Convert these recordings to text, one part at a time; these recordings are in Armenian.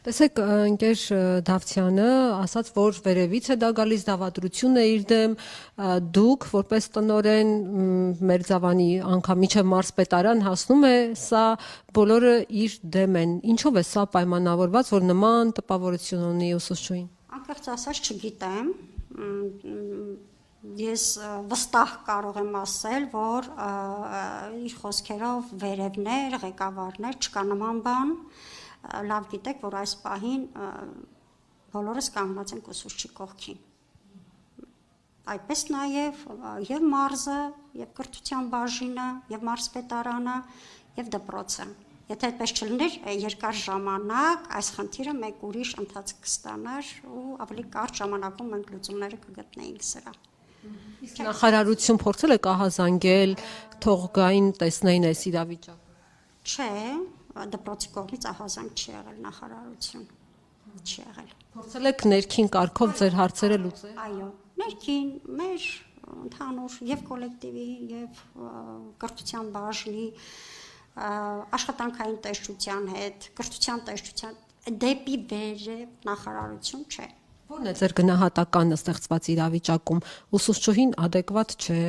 Տեսեք, ընկեր Դավթյանը ասաց, որ վերևից է դա գալիս, դավադրություն է իր դեմ, դուք որպես տնօրեն Մերձավանի անգամ մինչև մարզպետարան հասնում է, սա բոլորը իր դեմ են։ Ինչով է սա պայմանավորված, որ նման տպավորություն ունի ուսուցչուհին։ Անկեղծ ասած չգիտեմ, ես վստահ կարող եմ ասել, որ իր խոսքերով վերևներ, ղեկավարներ, չկա նման բան, լավ գիտեք, որ այս պահին բոլորս կանգնած ենք ուսուցչի կողքին։ Այդպես նաև եւ մարզը, եւ կրթության բաժինը, եւ մարզպետարանը, եւ դպրոցը։ Եթե այդպես չլիներ, երկար ժամանակ այս խնդիրը մեկ ուրիշ ընթացք կստանար ու ավելի կարճ ժամանակում մենք լուծումները կգտնեինք սրա։ Իսկ նախարարություն փորձել է կահազանգել, թող գային տեսնեին այս իրավիճակը։ Չէ, դպրոցի կողմից ահազանգ չի եղել նախարարություն։ Չի եղել։ Փորձել եք ներքին կարգով ձեր հարցերը լուծել։ Այո, ներքին մեր ընդհանուր եւ կոլեկտիվի եւ կրթության բաժնի աշխատանքային տեսչության հետ, կրթության տեսչության դեպի վերև նախարարություն չէ։ Ո՞րն է ձեր գնահատականը ստեղծված իրավիճակում։ Ուսուցչուհին adekvat չէ,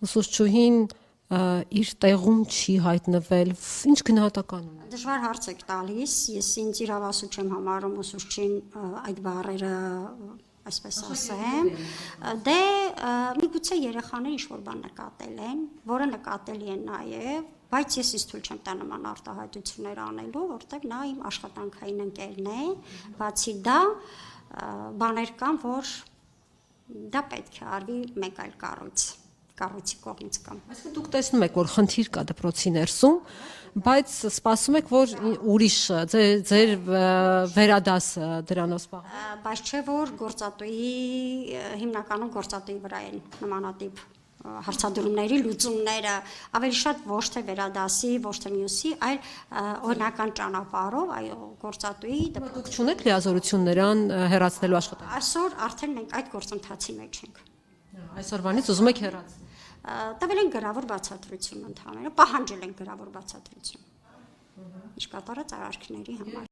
ուսուցչուհին իր տեղում չի հայտնվել, ինչ գնահատական ունի։ Դժվար հարց եք տալիս, ես ինձ իրավասու չեմ համարում ուսուցչին այդ բառերը այսպես ասեմ, դե միգուցե երեխաները ինչ-որ բան նկատել են, որը նկատելի է նաև, բայց ես ինձ թույլ չեմ տա նման արտահայտություններ անելու, որտեղ նա իմ աշխատանքային ընկերն է, բացի դա բաներ կան, որ դա պետք է արվի մեկ այլ կառույցի կողմից կամ։ Այսինքն դուք տեսնում եք, որ խնդիր կա դպրոցի ներսում, բայց սպասում եք, որ ուրիշ ձեր վերադասը դրանով զբաղվի։ Բայց չէ, որ հիմնականում գործատուի վրա են նմանատիպ հարցադրումների լուծումները, ավելի շատ ոչ թե վերադասի, ոչ թե մյուսի, այլ օրինական ճանապարհով, այո, գործատուի Դուք չունեք լիազորություն նրան հեռացնելու աշխատանքը։ Այսօր արդեն մենք այդ գործընթացի մեջ ենք։ Այսօրվանից ուզում եք հեռացնել։ Տվել են գրավոր բացատրություն ընդհանրապես, պահանջել են գրավոր բացատրություն։ Ինչ կատարած արարքների համար։